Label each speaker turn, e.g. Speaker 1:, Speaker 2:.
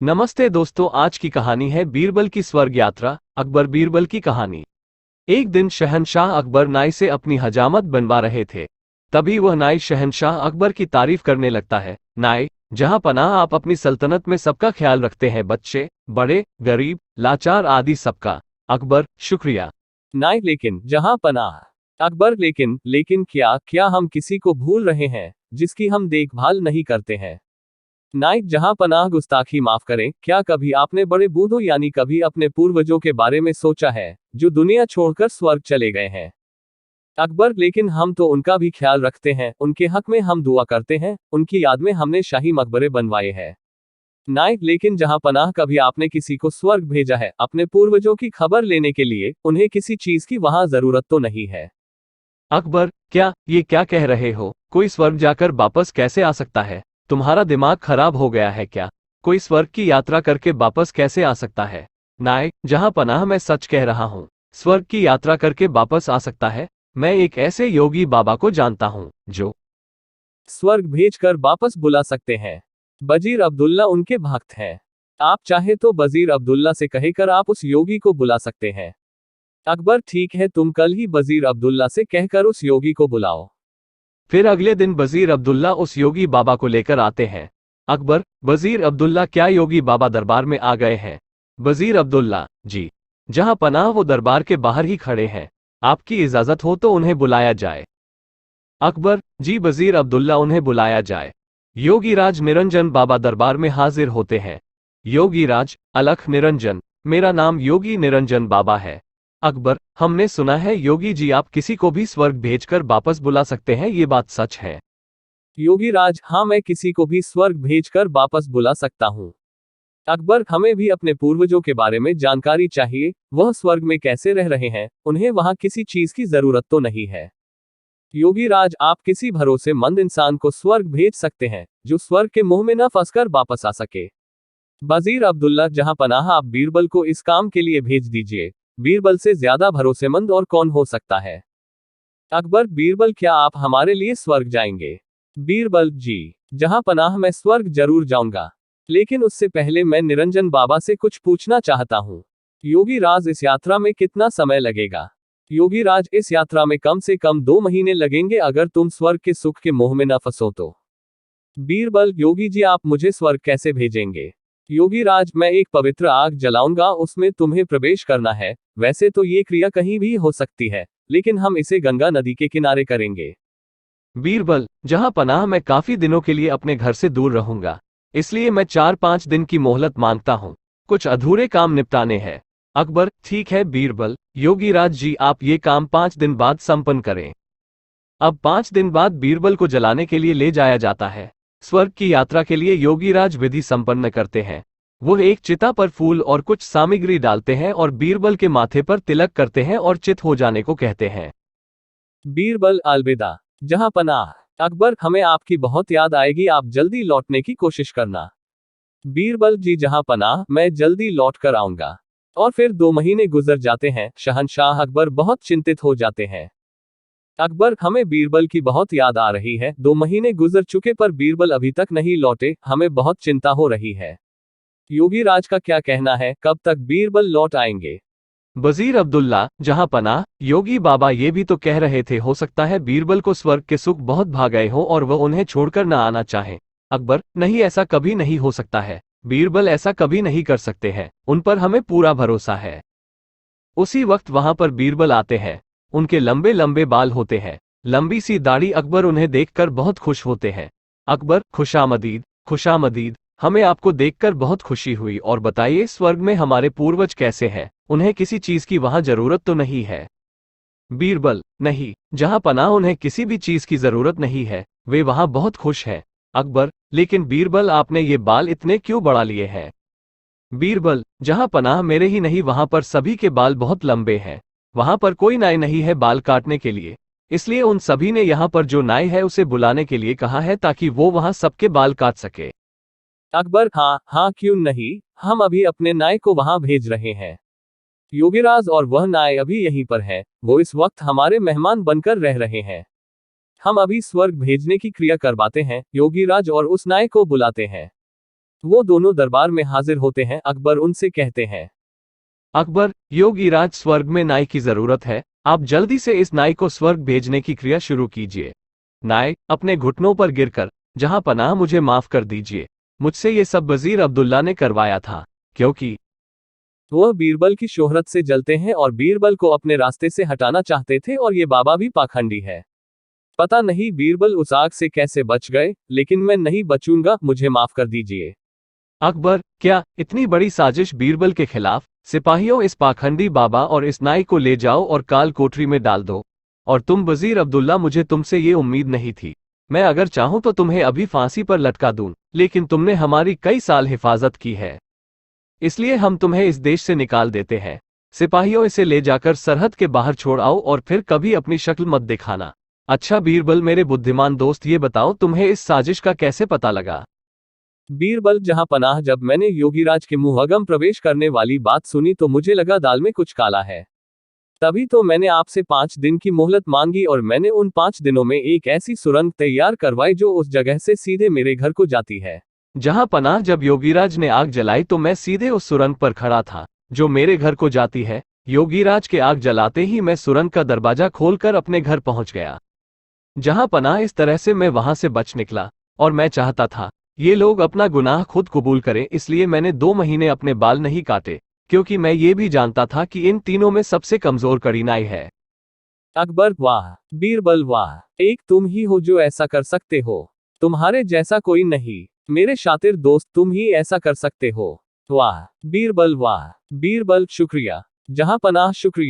Speaker 1: नमस्ते दोस्तों, आज की कहानी है बीरबल की स्वर्ग यात्रा। अकबर बीरबल की कहानी। एक दिन शहंशाह अकबर नाई से अपनी हजामत बनवा रहे थे। तभी वह नाई शहंशाह अकबर की तारीफ करने लगता है। नाई, जहां पनाह, आप अपनी सल्तनत में सबका ख्याल रखते हैं, बच्चे, बड़े, गरीब, लाचार आदि सबका। अकबर, शुक्रिया। नाई, लेकिन जहां पनाह। अकबर, लेकिन लेकिन क्या क्या हम किसी को भूल रहे हैं जिसकी हम देखभाल नहीं करते हैं? नाइक, जहां पनाह, गुस्ताखी माफ करें, क्या कभी आपने बड़े बूढ़ों यानी कभी अपने पूर्वजों के बारे में सोचा है जो दुनिया छोड़कर स्वर्ग चले गए हैं? अकबर, लेकिन हम तो उनका भी ख्याल रखते हैं, उनके हक में हम दुआ करते हैं, उनकी याद में हमने शाही मकबरे बनवाए हैं। नाइक, लेकिन जहां पनाह, कभी आपने किसी को स्वर्ग भेजा है अपने पूर्वजों की खबर लेने के लिए? उन्हें किसी चीज की वहां जरूरत तो नहीं है। अकबर, क्या कह रहे हो? कोई स्वर्ग जाकर वापस कैसे आ सकता है? तुम्हारा दिमाग खराब हो गया है क्या? कोई स्वर्ग की यात्रा करके वापस कैसे आ सकता है? नायक, जहां पनाह, मैं सच कह रहा हूँ, स्वर्ग की यात्रा करके वापस आ सकता है। मैं एक ऐसे योगी बाबा को जानता हूँ जो स्वर्ग भेजकर वापस बुला सकते हैं। वजीर अब्दुल्ला उनके भक्त हैं। आप चाहे तो वजीर अब्दुल्ला से कहकर आप उस योगी को बुला सकते हैं। अकबर, ठीक है, तुम कल ही वजीर अब्दुल्ला से कहकर उस योगी को बुलाओ। फिर अगले दिन वजीर अब्दुल्ला उस योगी बाबा को लेकर आते हैं। अकबर, वजीर अब्दुल्ला, क्या योगी बाबा दरबार में आ गए हैं? वजीर अब्दुल्ला, जी, जहां पनाह, वो दरबार के बाहर ही खड़े हैं। आपकी इजाजत हो तो उन्हें बुलाया जाए। अकबर, जी वजीर अब्दुल्ला, उन्हें बुलाया जाए। योगीराज निरंजन बाबा दरबार में हाजिर होते हैं। योगीराज, अलख निरंजन, मेरा नाम योगी निरंजन बाबा है। अकबर, हमने सुना है योगी जी, आप किसी को भी स्वर्ग भेजकर वापस बुला सकते हैं, ये बात सच है? योगीराज, हाँ, मैं किसी को भी स्वर्ग भेजकर वापस बुला सकता हूँ। अकबर, हमें भी अपने पूर्वजों के बारे में जानकारी चाहिए। वह स्वर्ग में कैसे रह रहे हैं? उन्हें वहां किसी चीज की जरूरत तो नहीं है। योगीराज, आप किसी भरोसेमंद इंसान को स्वर्ग भेज सकते हैं जो स्वर्ग के मुंह में न फंसकर वापस आ सके। वजीर अब्दुल्ला, जहां पनाह, आप बीरबल को इस काम के लिए भेज दीजिए। बीरबल से ज्यादा भरोसेमंद और कौन हो सकता है? अकबर, बीरबल, क्या आप हमारे लिए स्वर्ग जाएंगे? बीरबल, जी, जहां पनाह, मैं स्वर्ग जरूर जाऊंगा, लेकिन उससे पहले मैं निरंजन बाबा से कुछ पूछना चाहता हूँ। योगीराज, इस यात्रा में कितना समय लगेगा? योगीराज, इस यात्रा में कम से कम 2 महीने लगेंगे, अगर तुम स्वर्ग के सुख के मोह में न फंसो तो। बीरबल, योगी जी, आप मुझे स्वर्ग कैसे भेजेंगे? योगीराज, मैं एक पवित्र आग जलाऊंगा, उसमें तुम्हें प्रवेश करना है। वैसे तो ये क्रिया कहीं भी हो सकती है, लेकिन हम इसे गंगा नदी के किनारे करेंगे। बीरबल, जहां पनाह, मैं काफी दिनों के लिए अपने घर से दूर रहूंगा, इसलिए मैं 4-5 दिन की मोहलत मांगता हूं। कुछ अधूरे काम निपटाने हैं। अकबर, ठीक है बीरबल, योगीराज जी, आप ये काम 5 दिन बाद संपन्न करें। अब 5 दिन बाद बीरबल को जलाने के लिए ले जाया जाता है। स्वर्ग की यात्रा के लिए योगीराज विधि संपन्न करते हैं। वो एक चिता पर फूल और कुछ सामग्री डालते हैं और बीरबल के माथे पर तिलक करते हैं और चित हो जाने को कहते हैं। बीरबल, अलविदा, जहां पनाह। अकबर, हमें आपकी बहुत याद आएगी, आप जल्दी लौटने की कोशिश करना। बीरबल, जी, जहां पनाह, मैं जल्दी लौट कर आऊंगा। और फिर 2 महीने गुजर जाते हैं। शहंशाह अकबर बहुत चिंतित हो जाते हैं। अकबर, हमें बीरबल की बहुत याद आ रही है। 2 महीने गुजर चुके पर बीरबल अभी तक नहीं लौटे, हमें बहुत चिंता हो रही है। योगीराज का क्या कहना है, कब तक बीरबल लौट आएंगे? वजीर अब्दुल्ला, जहां पनाह, योगी बाबा ये भी तो कह रहे थे, हो सकता है बीरबल को स्वर्ग के सुख बहुत भा गए हो और वह उन्हें छोड़कर न आना चाहे। अकबर, नहीं, ऐसा कभी नहीं हो सकता है। बीरबल ऐसा कभी नहीं कर सकते हैं, उन पर हमें पूरा भरोसा है। उसी वक्त वहां पर बीरबल आते हैं। उनके लंबे लंबे बाल होते हैं, लंबी सी दाढ़ी। अकबर उन्हें देखकर बहुत खुश होते हैं। अकबर, खुशामदीद, खुशामदीद, हमें आपको देखकर बहुत खुशी हुई, और बताइए स्वर्ग में हमारे पूर्वज कैसे हैं? उन्हें किसी चीज की वहां जरूरत तो नहीं है? बीरबल, नहीं, जहां पनाह, उन्हें किसी भी चीज की जरूरत नहीं है, वे वहां बहुत खुश हैं। अकबर, लेकिन बीरबल, आपने ये बाल इतने क्यों बढ़ा लिए हैं? बीरबल, जहां पनाह, मेरे ही नहीं, वहां पर सभी के बाल बहुत लंबे हैं। वहां पर कोई नाई नहीं है बाल काटने के लिए, इसलिए उन सभी ने यहाँ पर जो नाई है उसे बुलाने के लिए कहा है, ताकि वो वहां सबके बाल काट सके। अकबर, हाँ हाँ, क्यों नहीं, हम अभी अपने नाई को वहां भेज रहे हैं। योगीराज, और वह नाई अभी यहीं पर है, वो इस वक्त हमारे मेहमान बनकर रह रहे हैं। हम अभी स्वर्ग भेजने की क्रिया करवाते हैं योगीराज, और उस नाई को बुलाते हैं।
Speaker 2: वो दोनों दरबार में हाजिर होते हैं। अकबर उनसे कहते हैं,
Speaker 1: अकबर, योगीराज स्वर्ग में नाई की जरूरत है, आप जल्दी से इस नाई को स्वर्ग भेजने की क्रिया शुरू कीजिए। नाई अपने घुटनों पर गिरकर, जहां पनाह मुझे माफ कर दीजिए, मुझसे ये सब वजीर अब्दुल्ला ने करवाया था, क्योंकि
Speaker 2: वह बीरबल की शोहरत से जलते हैं और बीरबल को अपने रास्ते से हटाना चाहते थे और ये बाबा भी पाखंडी है। पता नहीं बीरबल उस आग से कैसे बच गए, लेकिन मैं नहीं बचूंगा, मुझे माफ कर दीजिए।
Speaker 1: अकबर, क्या इतनी बड़ी साजिश बीरबल के खिलाफ? सिपाहियों, इस पाखंडी बाबा और इस नाई को ले जाओ और काल कोठरी में डाल दो। और तुम वजीर अब्दुल्ला, मुझे तुमसे ये उम्मीद नहीं थी। मैं अगर चाहूं तो तुम्हें अभी फांसी पर लटका दूं, लेकिन तुमने हमारी कई साल हिफाजत की है, इसलिए हम तुम्हें इस देश से निकाल देते हैं। सिपाहियों, इसे ले जाकर सरहद के बाहर छोड़ आओ और फिर कभी अपनी शक्ल मत दिखाना। अच्छा बीरबल, मेरे बुद्धिमान दोस्त, ये बताओ तुम्हें इस साजिश का कैसे पता लगा?
Speaker 2: बीरबल जहां पनाह, जब मैंने योगीराज के मुंहगम प्रवेश करने वाली बात सुनी तो मुझे लगा दाल में कुछ काला है। तभी तो मैंने आपसे 5 दिन की मोहलत मांगी और मैंने उन 5 दिनों में एक ऐसी सुरंग तैयार करवाई जो उस जगह से सीधे मेरे घर को जाती है।
Speaker 1: जहां पनाह, जब योगीराज ने आग जलाई तो मैं सीधे उस सुरंग पर खड़ा था जो मेरे घर को जाती है। योगीराज के आग जलाते ही मैं सुरंग का दरवाजा खोलकर अपने घर पहुंच गया। जहां पनाह, इस तरह से मैं वहां से बच निकला। और मैं चाहता था ये लोग अपना गुनाह खुद कबूल करें, इसलिए मैंने 2 महीने अपने बाल नहीं काटे, क्योंकि मैं ये भी जानता था कि इन तीनों में सबसे कमजोर कड़ी नाई है।
Speaker 2: अकबर, वाह। बीरबल, वाह, एक तुम ही हो जो ऐसा कर सकते हो। तुम्हारे जैसा कोई नहीं। मेरे शातिर दोस्त, तुम ही ऐसा कर सकते हो। वाह। बीरबल, वाह। बीरबल, शुक्रिया। जहां पनाह, शुक्रिया।